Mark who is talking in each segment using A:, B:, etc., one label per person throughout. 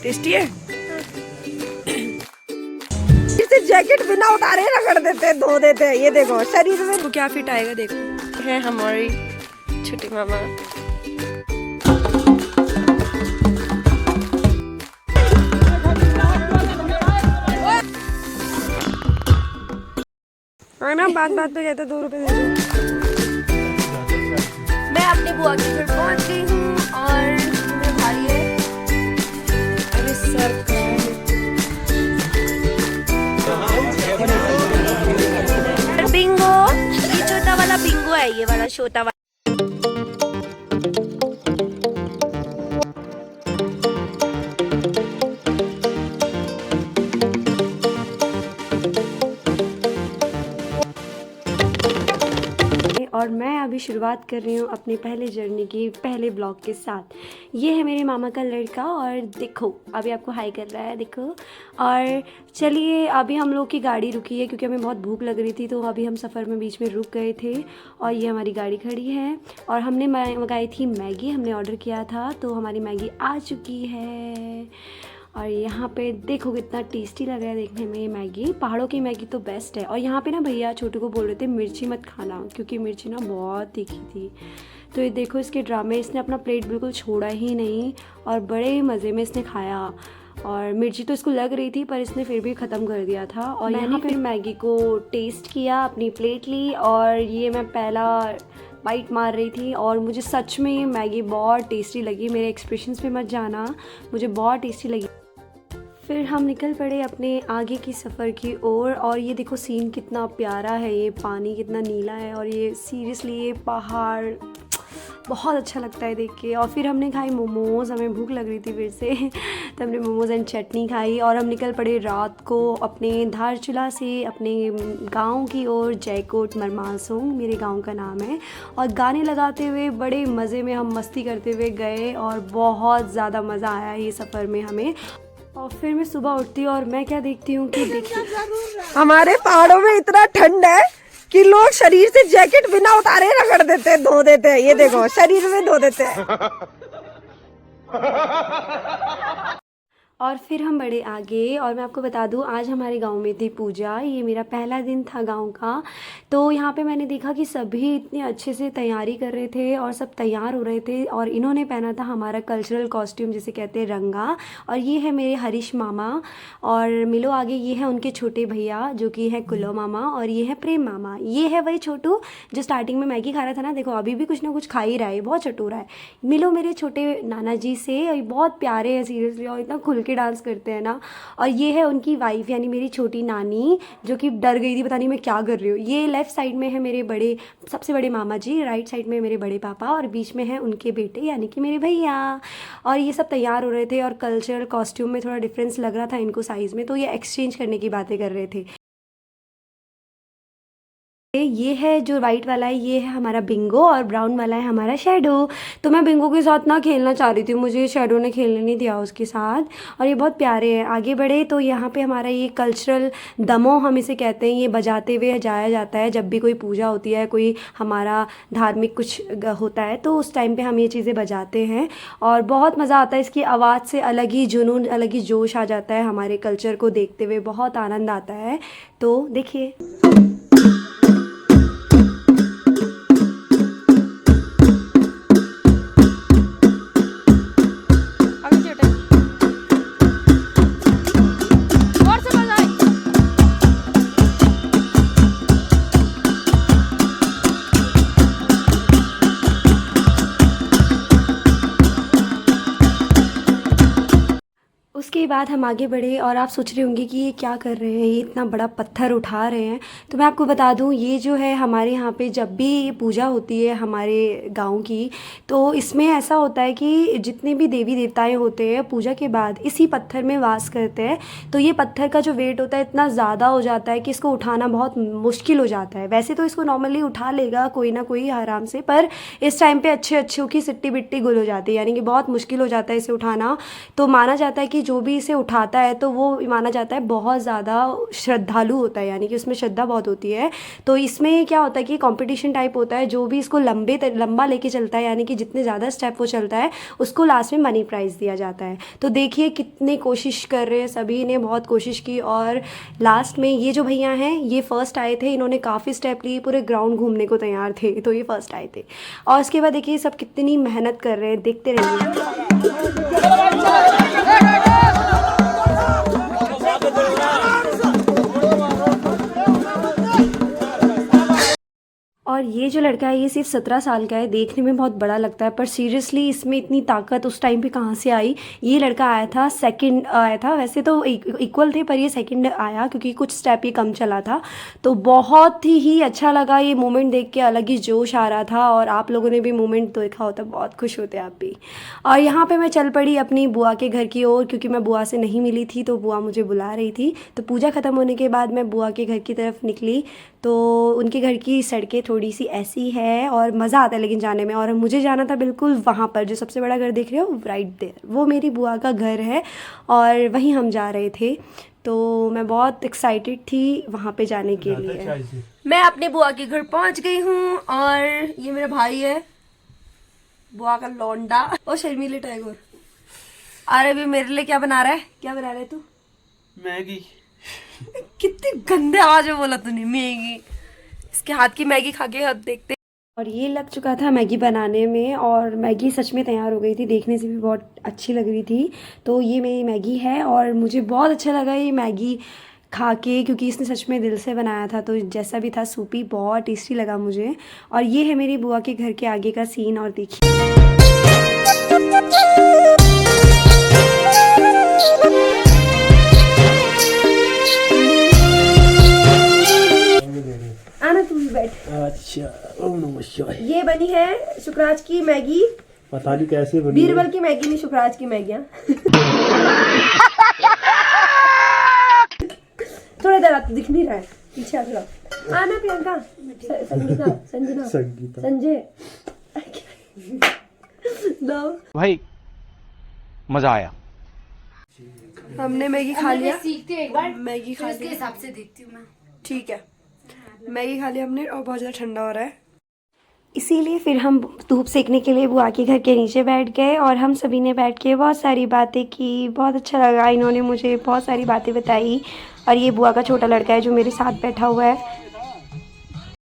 A: Tasty है। इसे jacket बिना उतारे रगड़ देते, धो देते। ये देखो शरीर में तो क्या फिट आएगा। देखो है हमारी छोटी मामा। हाँ ना, बात बात पे कहते 2 रुपए दे दो। मैं अपनी बुआ के घर पहुंच गई हूँ और मेरा भाई है। अरे सर बिंगो, ये छोटा वाला बिंगो है, ये वाला छोटा वाला। और मैं अभी शुरुआत कर रही हूँ अपने पहले जर्नी की, पहले ब्लॉग के साथ। ये है मेरे मामा का लड़का और देखो अभी आपको हाई कर रहा है, देखो। और चलिए अभी हम लोग की गाड़ी रुकी है क्योंकि हमें बहुत भूख लग रही थी, तो अभी हम सफ़र में बीच में रुक गए थे। और ये हमारी गाड़ी खड़ी है और हमने मंगाई थी मैगी, हमने ऑर्डर किया था, तो हमारी मैगी आ चुकी है। और यहाँ पे देखो कितना टेस्टी लग रहा है देखने में ये मैगी। पहाड़ों की मैगी तो बेस्ट है। और यहाँ पे ना भैया छोटू को बोल रहे थे मिर्ची मत खाना क्योंकि मिर्ची ना बहुत तीखी थी। तो ये देखो इसके ड्रामे, इसने अपना प्लेट बिल्कुल छोड़ा ही नहीं और बड़े मज़े में इसने खाया। और मिर्ची तो इसको लग रही थी पर इसने फिर भी ख़त्म कर दिया था। और मैंने फिर मैगी को टेस्ट किया, अपनी प्लेट ली और ये मैं पहला बाइट मार रही थी और मुझे सच में ये मैगी बहुत टेस्टी लगी। मेरे एक्सप्रेशंस पे मत जाना, मुझे बहुत टेस्टी लगी। फिर हम निकल पड़े अपने आगे की सफ़र की ओर। और ये देखो सीन कितना प्यारा है, ये पानी कितना नीला है और ये सीरियसली ये पहाड़ बहुत अच्छा लगता है देख के। और फिर हमने खाई मोमोज़, हमें भूख लग रही थी फिर से तो हमने मोमोज़ एंड चटनी खाई और हम निकल पड़े रात को अपने धारचूला से अपने गांव की ओर। जयकोट मरमासोंग मेरे गांव का नाम है। और गाने लगाते हुए बड़े मज़े में हम मस्ती करते हुए गए और बहुत ज़्यादा मज़ा आया ये सफ़र में हमें। और फिर मैं सुबह उठती हूँ और मैं क्या देखती हूँ कि देखिए हमारे पहाड़ों में इतना ठंड है कि लोग शरीर से जैकेट बिना उतारे रगड़ देते, धो देते। ये देखो शरीर में धो देते। और फिर हम बड़े आगे और मैं आपको बता दूं आज हमारे गांव में थी पूजा। ये मेरा पहला दिन था गांव का। तो यहाँ पे मैंने देखा कि सभी इतने अच्छे से तैयारी कर रहे थे और सब तैयार हो रहे थे। और इन्होंने पहना था हमारा कल्चरल कॉस्ट्यूम जिसे कहते हैं रंगा। और ये है मेरे हरीश मामा और मिलो आगे, ये है उनके छोटे भैया जो कि है कुल्लो मामा और ये है प्रेम मामा। ये है वही छोटू जो स्टार्टिंग में मैगी खा रहा था ना, देखो अभी भी कुछ ना कुछ खा ही रहा है, बहुत चटोरा है। मिलो मेरे छोटे नाना जी से, बहुत प्यारे हैं सीरियसली और इतना खुल के डांस करते हैं ना। और ये है उनकी वाइफ यानी मेरी छोटी नानी जो कि डर गई थी, पता नहीं मैं क्या कर रही हूँ। ये लेफ्ट साइड में है मेरे बड़े, सबसे बड़े मामा जी, राइट साइड में मेरे बड़े पापा और बीच में है उनके बेटे यानी कि मेरे भैया। और ये सब तैयार हो रहे थे और कल्चरल कॉस्ट्यूम में थोड़ा डिफरेंस लग रहा था इनको साइज़ में, तो ये एक्सचेंज करने की बातें कर रहे थे। ये है जो वाइट वाला है ये है हमारा बिंगो और ब्राउन वाला है हमारा शैडो। तो मैं बिंगो के साथ ना खेलना चाह रही थी, मुझे शैडो ने खेलने नहीं दिया उसके साथ। और ये बहुत प्यारे हैं। आगे बढ़े तो यहाँ पे हमारा ये कल्चरल दमो हम इसे कहते हैं, ये बजाते हुए जाया जाता है जब भी कोई पूजा होती है, कोई हमारा धार्मिक कुछ होता है तो उस टाइम पर हम ये चीज़ें बजाते हैं और बहुत मज़ा आता है। इसकी आवाज़ से अलग ही जुनून, अलग ही जोश आ जाता है। हमारे कल्चर को देखते हुए बहुत आनंद आता है। तो देखिए उसके बाद हम आगे बढ़े और आप सोच रहे होंगे कि ये क्या कर रहे हैं, ये इतना बड़ा पत्थर उठा रहे हैं। तो मैं आपको बता दूं ये जो है हमारे यहाँ पे जब भी ये पूजा होती है हमारे गांव की, तो इसमें ऐसा होता है कि जितने भी देवी देवताएं होते हैं पूजा के बाद इसी पत्थर में वास करते हैं। तो ये पत्थर का जो वेट होता है इतना ज़्यादा हो जाता है कि इसको उठाना बहुत मुश्किल हो जाता है। वैसे तो इसको नॉर्मली उठा लेगा कोई ना कोई आराम से, पर इस टाइम पर अच्छे अच्छों की सिट्टी बिट्टी गुल हो जाती है, यानी कि बहुत मुश्किल हो जाता है इसे उठाना। तो माना जाता है कि जो भी इसे उठाता है तो वो माना जाता है बहुत ज़्यादा श्रद्धालु होता है, यानी कि उसमें श्रद्धा बहुत होती है। तो इसमें क्या होता है कि कंपटीशन टाइप होता है, जो भी इसको लंबा लेके चलता है, यानी कि जितने ज़्यादा स्टेप वो चलता है उसको लास्ट में मनी प्राइज़ दिया जाता है। तो देखिए कितने कोशिश कर रहे हैं, सभी ने बहुत कोशिश की और लास्ट में ये जो भैया हैं ये फर्स्ट आए थे। इन्होंने काफ़ी स्टेप लिए, पूरे ग्राउंड घूमने को तैयार थे, तो ये फर्स्ट आए थे। और उसके बाद देखिए सब कितनी मेहनत कर रहे हैं, देखते रहिए। और ये जो लड़का है ये सिर्फ 17 साल का है, देखने में बहुत बड़ा लगता है पर सीरियसली इसमें इतनी ताकत उस टाइम पे कहाँ से आई। ये लड़का आया था सेकंड आया था, वैसे तो इक्वल थे पर ये सेकंड आया क्योंकि कुछ स्टेप ये कम चला था। तो बहुत ही अच्छा लगा ये मोमेंट देख के, अलग ही जोश आ रहा था। और आप लोगों ने भी मोमेंट देखा होता, बहुत खुश होते आप भी। और यहाँ पर मैं चल पड़ी अपनी बुआ के घर की ओर, क्योंकि मैं बुआ से नहीं मिली थी तो बुआ मुझे बुला रही थी। तो पूजा ख़त्म होने के बाद मैं बुआ के घर की तरफ निकली। तो उनके घर की सड़कें थोड़ी सी ऐसी है और मज़ा आता है लेकिन जाने में। और मुझे जाना था बिल्कुल वहाँ पर, जो सबसे बड़ा घर देख रहे हो राइट देयर, वो मेरी बुआ का घर है और वहीं हम जा रहे थे। तो मैं बहुत एक्साइटेड थी वहाँ पे जाने के लिए। मैं अपने बुआ के घर पहुँच गई हूँ और ये मेरा भाई है, बुआ का लौंडा और शर्मीले टैगोर। अरे अभी मेरे लिए क्या बना रहा है, क्या बना रहे तू?
B: मैगी।
A: कितनी गंदे आवाज में बोला तूने, मैगी। इसके हाथ की मैगी खा के अब देखते। और ये लग चुका था मैगी बनाने में और मैगी सच में तैयार हो गई थी, देखने से भी बहुत अच्छी लग रही थी। तो ये मेरी मैगी है और मुझे बहुत अच्छा लगा ये मैगी खा के, क्योंकि इसने सच में दिल से बनाया था। तो जैसा भी था सूपी बहुत टेस्टी लगा मुझे। और ये है मेरी बुआ के घर के आगे का सीन और देखिए। आना तू भी बैठ।
B: अच्छा, ओम नमः शिवाय।
A: ये बनी है शुक्राज की मैगी।
B: पता नहीं कैसे बनी।
A: बीरबल की मैगी नहीं, शुक्राज की मैगी। थोड़ा देर आप दिख नहीं रहा है, पीछे आ जाओ। आना प्रियंका, संगीता, संजना, संजय।
C: भाई मजा आया।
A: हमने मैगी खा लिया,
D: सीखती हूँ एक बार,
A: मैगी खा
D: उसके
A: लिया,
D: हिसाब से देखती हूँ मैं।
A: ठीक है। मैगी खा लिया हमने और बहुत ज़्यादा ठंडा हो रहा है, इसीलिए फिर हम धूप सेकने के लिए बुआ के घर के नीचे बैठ गए और हम सभी ने बैठ के बहुत सारी बातें की। बहुत अच्छा लगा, इन्होंने मुझे बहुत सारी बातें बताई। और ये बुआ का छोटा लड़का है जो मेरे साथ बैठा हुआ है।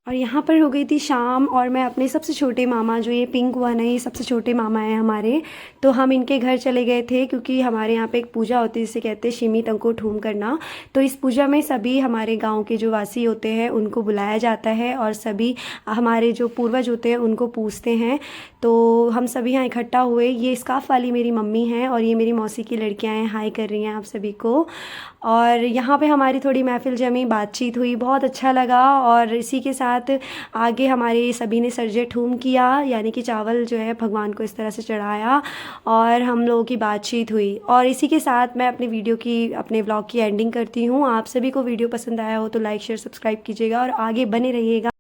A: और यहाँ पर हो गई थी शाम और मैं अपने सबसे छोटे मामा, जो ये पिंक वन है, ये सबसे छोटे मामा हैं हमारे, तो हम इनके घर चले गए थे क्योंकि हमारे यहाँ पे एक पूजा होती है जिसे कहते हैं शिमी तंको ठूम करना। तो इस पूजा में सभी हमारे गांव के जो वासी होते हैं उनको बुलाया जाता है और सभी हमारे जो पूर्वज होते हैं उनको पूछते हैं। तो हम सभी यहाँ इकट्ठा हुए। ये स्काफ वाली मेरी मम्मी हैं और ये मेरी मौसी की लड़कियाँ हैं, हाई कर रही हैं आप सभी को। और यहाँ पे हमारी थोड़ी महफिल जमी, बातचीत हुई, बहुत अच्छा लगा। और इसी के साथ आगे हमारे सभी ने सरजे ठूम किया, यानी कि चावल जो है भगवान को इस तरह से चढ़ाया और हम लोगों की बातचीत हुई। और इसी के साथ मैं अपने वीडियो की, अपने व्लॉग की एंडिंग करती हूँ। आप सभी को वीडियो पसंद आया हो तो लाइक शेयर सब्सक्राइब कीजिएगा और आगे बने रहिएगा।